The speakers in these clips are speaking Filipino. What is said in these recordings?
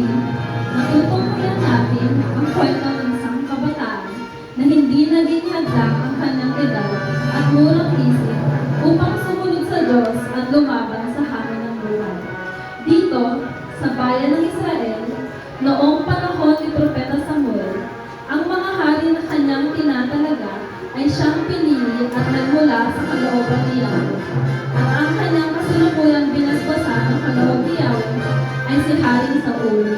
natutunghayan natin ang kwento ng isang kabataan na hindi naging hadlang ang kanyang edad at murang isip upang sumunod sa Diyos at lumaban sa hamon ng buhay. Dito, sa bayan ng Israel, noong panahon ni Propeta Samuel, ang mga hari na kanyang tinatalaga ay siyang pinili at nagmula sa kalooban ni Yahweh. At ang kanyang kasalukuyang binasbasan ng kaloob ni Yahweh ay si Haring Saul.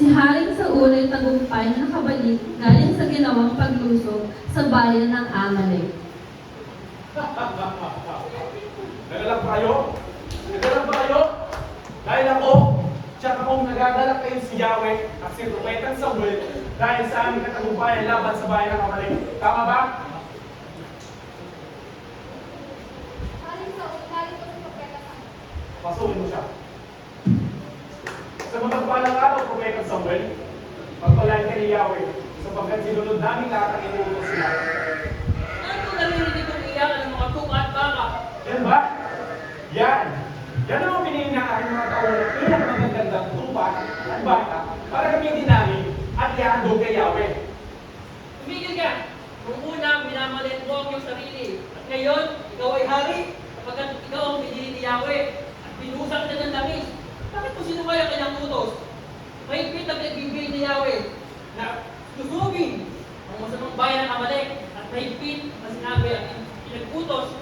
Si Haring Saul ay tagumpay na nakabalik galing sa ginawang paglusog sa bayan ng Amalek. Nagalang ba kayo? Nagalang ba kayo? Dahil ako, tsaka kung nagagalak kayo si Yahweh at si Propeta Samuel dahil sa aming katagumpayan laban sa bayan ng Amalek. Tama ba? Haring Saul, narito si Propeta Samuel. Pasukin mo siya. Sa mga palang araw, Propeta Samuel, pagpalain ka ni Yahweh sapagkat sinunod namin lahat ang inuutos sila. Ano naririnig kong iyakan ng mga tuka at baka? Yan ba? Yan! Yan ang pinili ng aking mga tao na pinakamagandang tupa at baka para gamitin namin at ihandog kay Yahweh. Tumigil ka! Kung una, minamalit mo ang iyong sarili. At ngayon, ikaw ay hari, sapagkat ikaw ang pinili ni Yahweh. At binusak na ng langis. Bakit mo sinumay ang kanyang utos? Mahigpit ang nagbibigay ni Yahweh na susugin ang masamang bayan ng Amalek at mahigpit na sinabi ang pinag-utos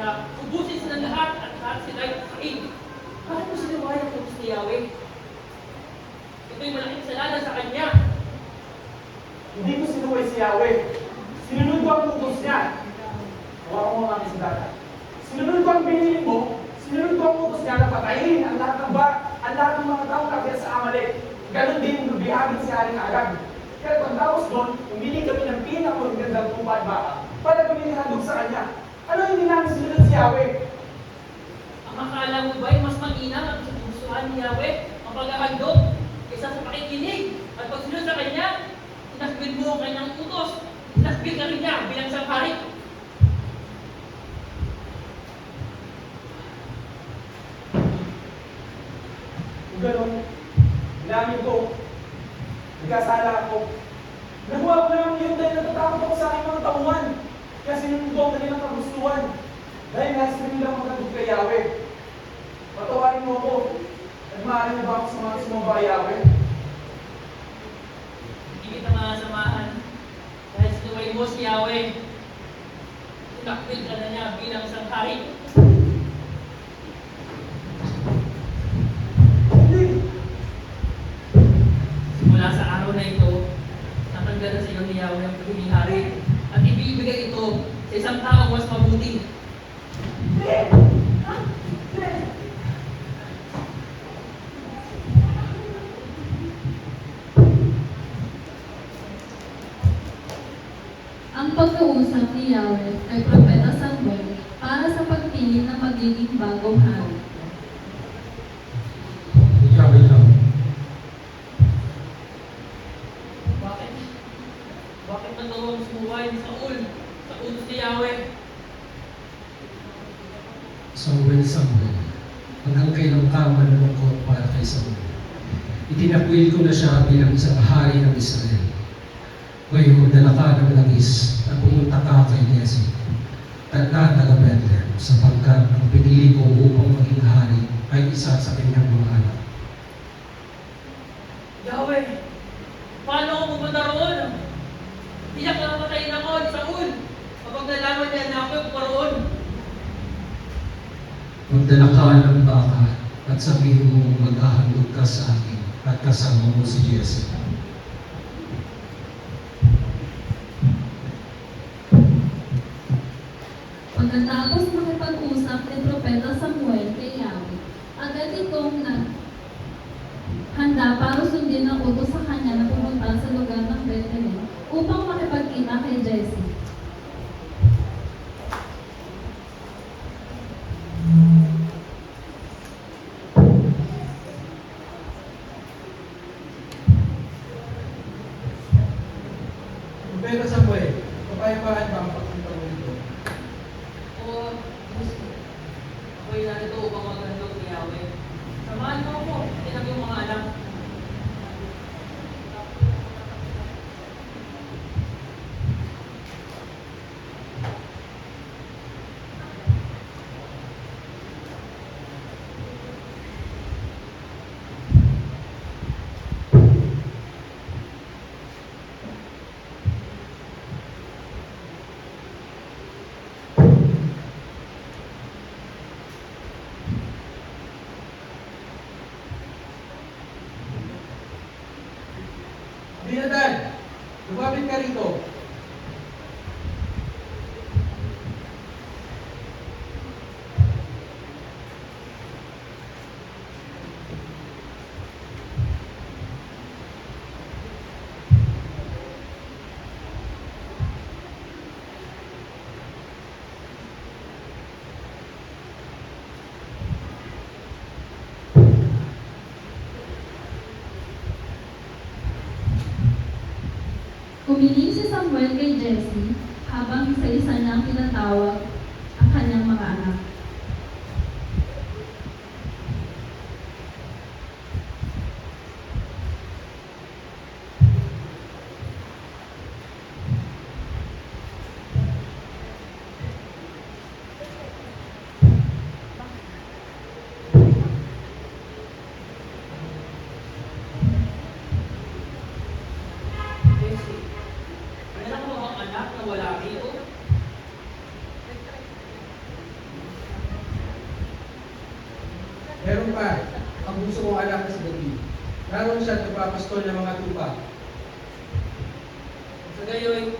na ubusin silang lahat at lahat sila ay kain. Bakit mo sinumay ang utos ni Yahweh? Ito'y malaking kasalanan sa kanya. Hindi ko sinuway si Yahweh. Sinunod ko ang utos niya. Hawakan mo ang aking sandata. Sinunod ko ang binili mo. Sinunod ko ang utos niya na patayin ang lahat ng mga tao kapit sa Amalek. Ganon din nabihagin si Haring Agag. Kaya pagtapos doon, umili kami ng pinakamagandang tupa at baka para kami nihandog sa kanya. Ano hindi namin sinunod si Yahweh? Ang akala mo ba'y mas mainam at gustuhan ni Yahweh ang paghahandog kaysa sa pakikinig at pagsunod sa kanya? Inakbil mo ang kanyang utos. Inakbil ka rin niya bilang isang hari. Kung gano'n, inamin ko, nagkasala ako. Nagawa ko naman yun dahil natatakot ako sa aking mga tauhan. Kaya sinunod ko ang kanilang kagustuhan. Dahil nasa nilang magandog kay Yahweh. Patawarin mo ako. At maaari mo ba ako sa mga sumamba Yahweh? Hindi kita masamahan. Dahil sinuway mo si Yahweh, inakbil ka na niya bilang isang hari. Simula sa araw na ito, natanggalan sa iyo ni Yahweh ang pagiging hari at isang taong mas mabuti. Ang pag-uusap ni Yahweh kay Propeta Samuel para sa pagpili ng magiging bagong hari. Yahweh lang. Bakit? Bakit nagawang sumuway ni Saul sa utos ni Yahweh? Samuel, hanggang kailang ka manunungkot para kay Saul. Itinakwil ko na siya bilang isang hari ng Israel. Ngayon, dala ka ng langis at pumunta ka kay Jesse. Tanda taga Bethlehem, sapagkat ang pinili ko upang maging hari ay isa sa kanyang mga anak. Yahweh, paano ako pupunta roon? Tiyak na patayin ako ni Saul kapag nalaman niya na ako yung paroon. Magdala ka ng baka at sabihin mo maghahandog ka sa akin at kasama mo si Jesse. Pagkatapos makipag-usap ni Propeta Samuel kay Yahweh, agad itong handa para sundin ang utos sa kanya na pumunta sa lugar ng Bethlehem upang makipagkita kay Jesse. Pero Samuel, kapayapaan ba ang pagpunta mo dito? O, ako'y narito upang maghandog ni Yahweh. Samahan mo ako, tinag yung mga anak. Abinadab, lumapit ka rito. Umiling si Samuel kay Jesse habang isa-isa niyang pinatawag ang kanyang mga anak. Jesse, meron mo bang anak na wala rito? Meron pa, ang gusto kong anak na si David. Naroon siya at nagpapastol ng mga tupa. Sa gayoy,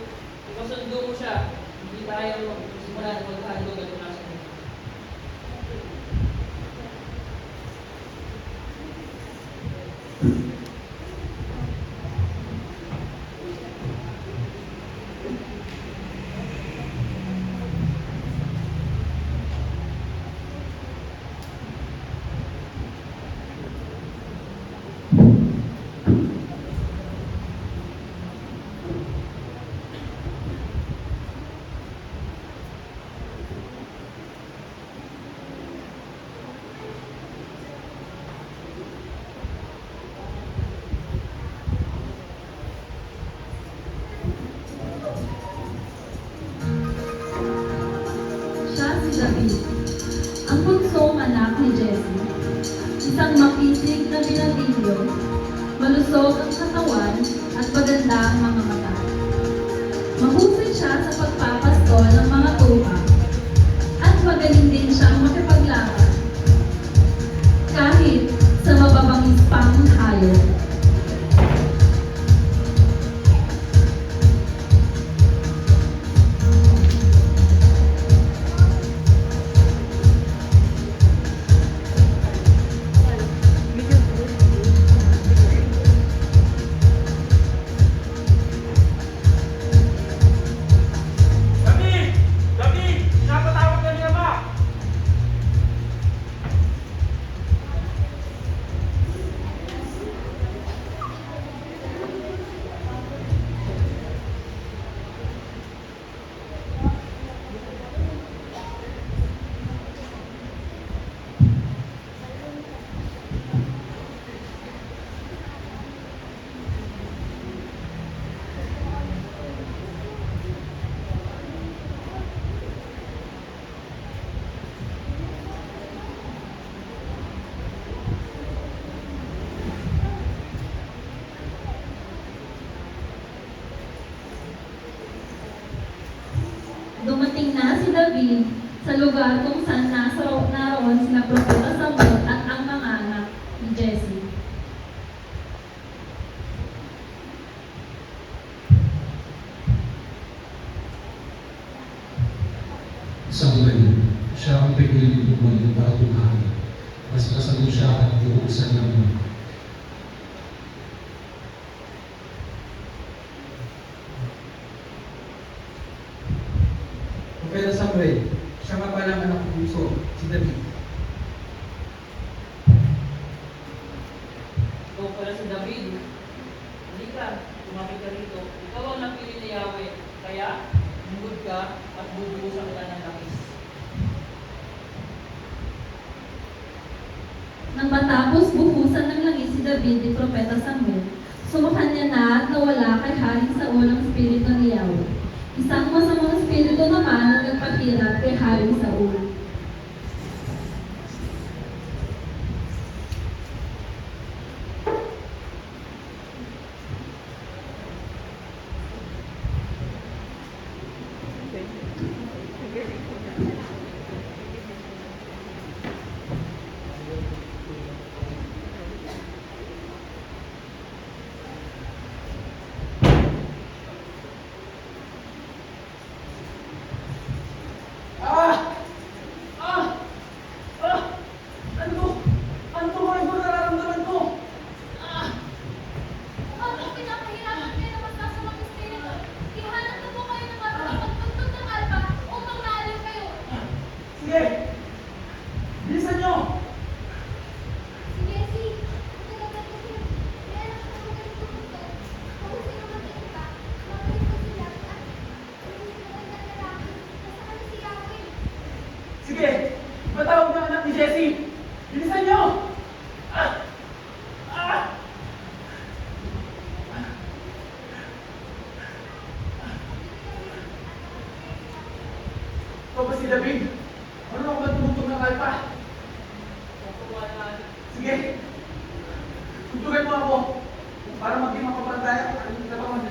ipasundo mo siya. Hindi tayo magsimula ng maghandog at nasa mo. Siya si David, ang bunsong anak ni Jesse. Isang mapisig na binatilyo, malusog ang katawan at maganda ang mga mata. Mahusay siya sa pagpapastol ng mga tupa at magaling din siyang makipaglaban kahit sa mababangis pang hayop. si David sa lugar kung saan naroon sina Propeta Samuel at ang mga anak ni Jesse. Samuel, siya ang pinili ng mga bagong hari. Mas masalo siya at buhusan ng mga. Propeta Samuel, siya nga pala ang anak ng bunso, si David. Ikaw pala si David. Halika, tumapit ka rito. Ikaw ang napili ni Yahweh. Kaya, lungod ka at bubuhusan ka ng langis. Nang matapos buhusan ng langis si David ni Propeta Samuel, sumakan niya na at nawala kay Haring Saul ang espiritu ni Yahweh. Isang masamang espiritu naman ang nagpahirap kay Haring Saul. Ah! Ah! Ah! Ano to? Ano to mga ito nararamdaman ko? Ah! Ang pinapahirapan kayo ng masasamang espiritu. Ihanap na po kayo ng makakapagtugtog ng alpa upang maalim kayo. Sige! Bilisan nyo! Si Jessie, talaga kasi, may anak na magaling tumugtog. Kung sino matingin ka, magaling ko sila at hindi maganda na lalaki. Nasaan si Yahweh? Sige! Ipatawag nyo ang anak ni Jessie! Bilisan nyo! Ah! Ah! Ito ba si David? Marunong ako ba tumutog ng alpa? Sige! Tutugan mo ako para maging mapapantaya. Ano na ba man?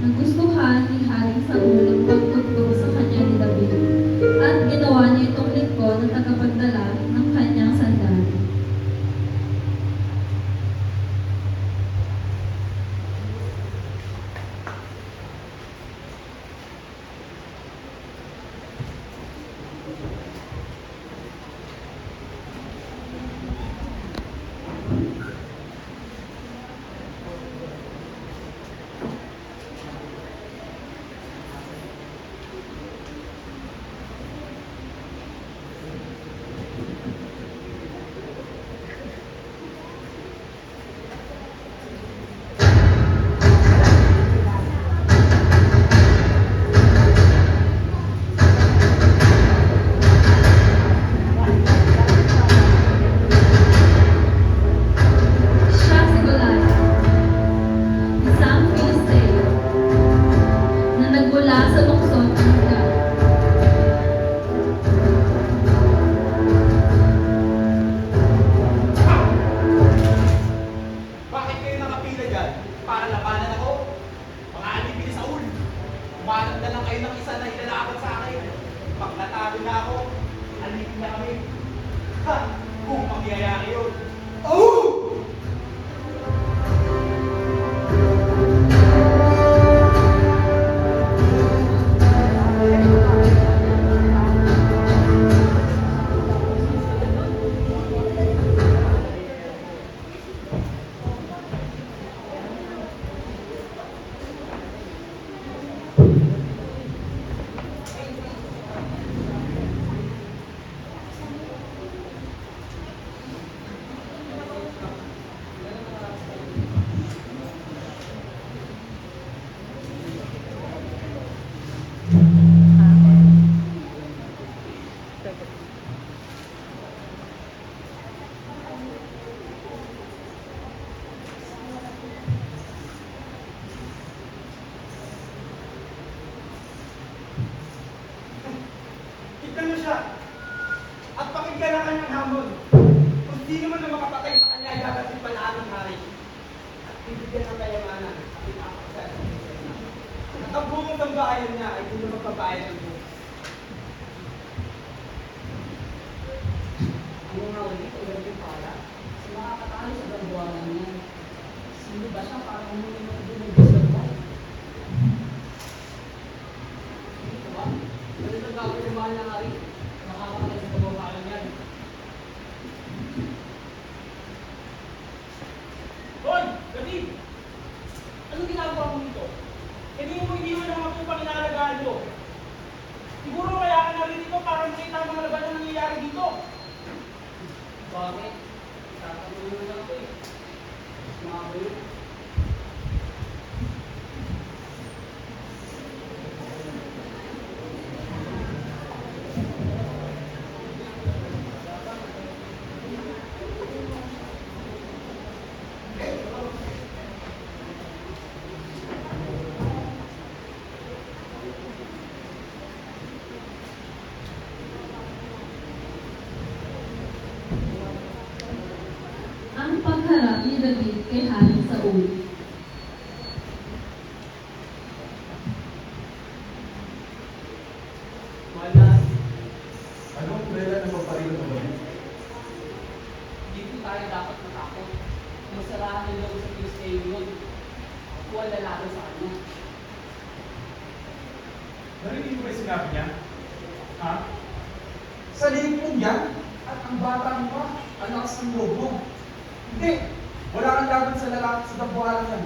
Nagustuhan ni Haring Saul ang pagtugtog sa kanya ni David at ginawa niya itong lingkod na tagapagdala ng kanyang sandali. Umanap na lang kayo ng isa na ilalaban sa akin. Pag natalo na ako, alitin na kami. Ha! Kung mangyayari yun. Oh! Tignan mo siya. At pakinggan ang kanyang hamon. Kung sino man na makapatay sa kanya, gagasin pa lahat ng hari. At bibigyan ng kayamanan at ipapakasal sa Israel. At ang buong tambayan niya ay hindi magbabayad ng buong. Ano nga ulit, ulit yung pala? Sa makakatalo sa gagawaan niya. Sino ba siya para umuli mo ito ng gusto mo? Dito ba? Ganun ang gagawin ng mahal na hari. Makakatalo sa gagawaan niyan. Hoy! David! Anong ginagawa mo dito? Hindi mo ng mga tupang inaalagaan mo. Siguro kaya ka narito para makita ang mga laban na nangyayari dito. Bakit? Tatanungin lang ako eh. Mga kayo. Ang pagharap ni David kay Haring Saul. Wala. Anong kulera ng paparilo ng bayan? Dito tayo dapat matakot. Masarahan nila sa Filisteo yun. Ako ang lalaban sa kanya. Narinig mo ba yung sinabi niya? Ha? Sa liig mo yan? At ang bata mo pa, ang lakas ng loob mo. Hindi! Wala kang laban sa lalaki sa dabuhalan yan.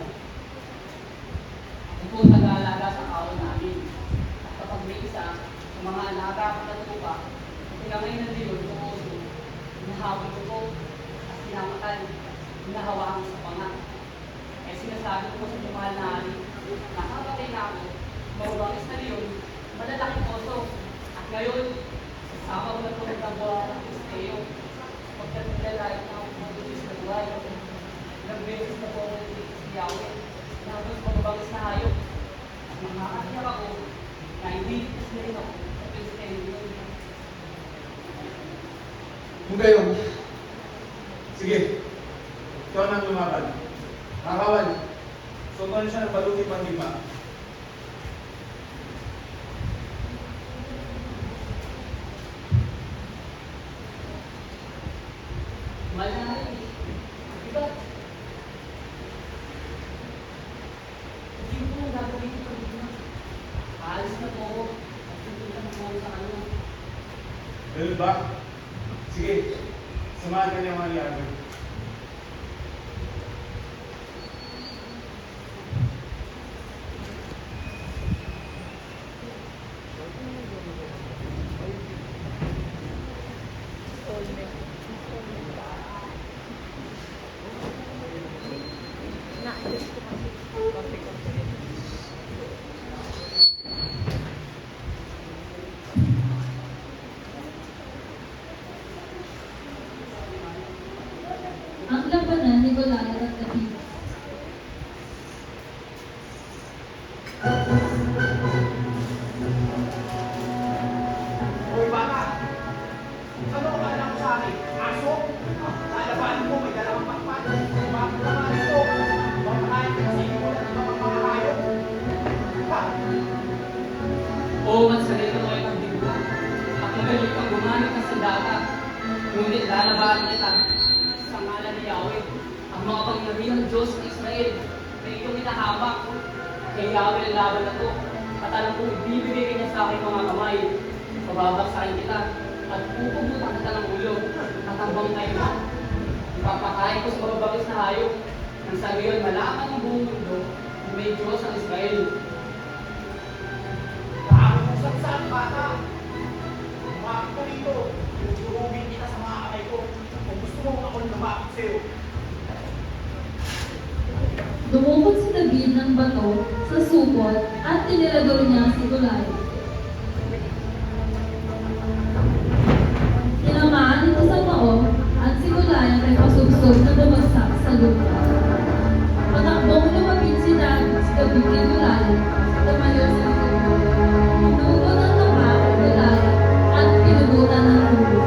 Ako po ang nag-aalaga sa kawan namin. At kapag may isa, sa mga alaga ko na tupa, at tinamay na diyon ng oso, hinahabol ko po, at pinamatay, hinahawakan sa panga. Kaya sinasabi ko po sa mahal na hari, nakapatay na ako, mawawangis na diyon, malalaking oso. At ngayon, sasama ko na po ng tabuhan ng Filisteo. Pagkat nilalait na ako mabutis na buhay. Ilang beses na po ako nagtitis si Yahweh. Tapos mababangis na hayop. At makakatiyak ako na hindi itis na rin ako sa Filisteo. Kung gayon, sige, ikaw nang lumaban. Nakakawan, sundan siya ng baluti pang lima. Mahal na hari. Diba? Hindi ko nang gagawin ito dito. Aalis na po ako. At tutulan po ako sa kanya. Ganun ba? Sige, samahan ka niya mga liyagan. Oo, magsalita mo ang digma. At magaling kang gumamit ng sandata. Ngunit lalabanan kita sa ngalan ni Yahweh. Ang mga pangyarihan ng Diyos ng Israel na iyong inahamak. Kay Yahweh ang laban na to. At alam ko, ibibigay niya sa aking mga kamay. Pababaksakin kita at pupugutan kita ng ulo. At ang bangkay mo, ipapakain ko sa mababakis na hayop. Nang sa gayon, malaman ng buong mundo na may Diyos ang Israel. Grabe mong saksak, bata. Lumapit ka dito. Durugin kita sa mga kamay ko. Kung gusto mo ako lumapit sa'yo. Dumukot si David ng bato sa supot at tinirador niya si Goliath. Tinamaan ito sa pao at si Goliath ay pasubsob na bumagsak sa lupa. Patakbong lumapit si David kay Goliath, tumayo sa likod. Pinugod ang tapa kay Goliath at pinugutan ng ulo.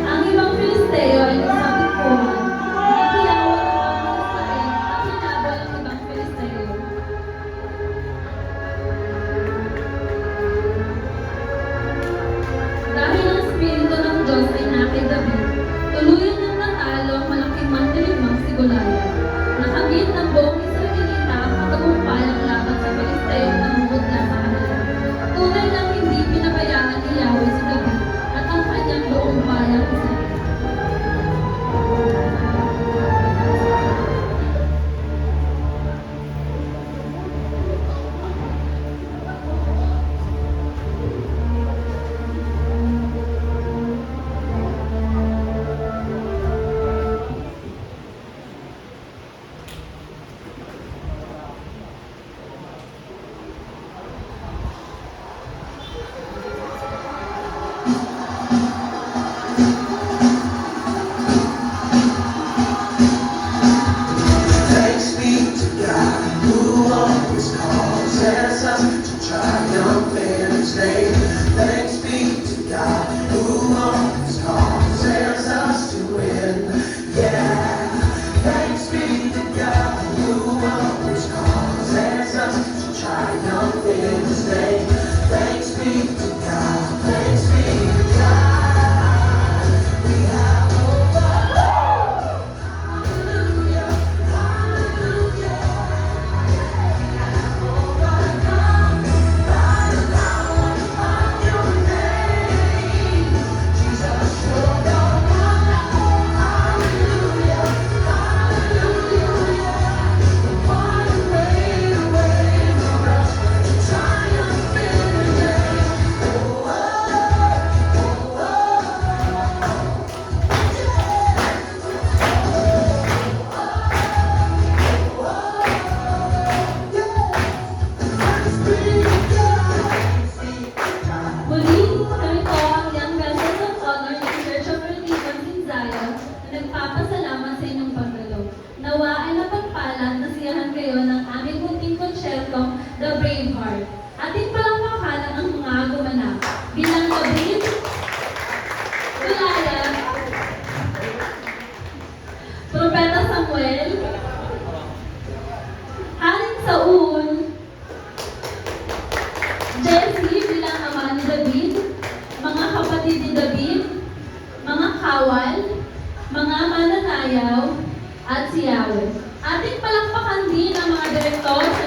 Ang ibang Filisteo ay nasabikuhan, naghiyawan ang mga Israel at hinabol ang ibang Filisteo. Dahil ang Espiritu ng Diyos ay nakay David, tuluyan ng natalo ang malaking mandirigmang si Goliath. Nakabit ng buong Israelita ang matagumpay ang laban sa Filisteo na namumutla sa kanila. Tunay lang hindi pinabayaan ni Yahweh si David at ang kanyang buong bayang Israel. Thanks be to God who always causes us to triumph in His name. Thanks be to God who always causes us to win. Yeah. Thanks be to God who always causes us to triumph in His name. Thanks be to God. Thanks be to God. We have overcome. Hallelujah. Hallelujah. Overcome by the power of Your name. Jesus, You're the wonderful. Hallelujah. Hallelujah. The one who made a way for us to triumph in His name. Oh, oh, oh, oh. Muli, narito ang Young Vessels of Honor ng Church of Religions in Zion na nagpapasalamat sa inyong pagdalo. Nawa ay napagpala at nasiyahan kayo ng aming munting konsyertong The Brave Heart. Ating palakpakan ang mga gumanap bilang David, Goliath, Propeta Samuel, Haring Saul, Jesse bilang ama ni David, mga kapatid ni David, mga kawal, mga mananayaw, at si Yahweh. Ating palakpakan din ang mga direktor sa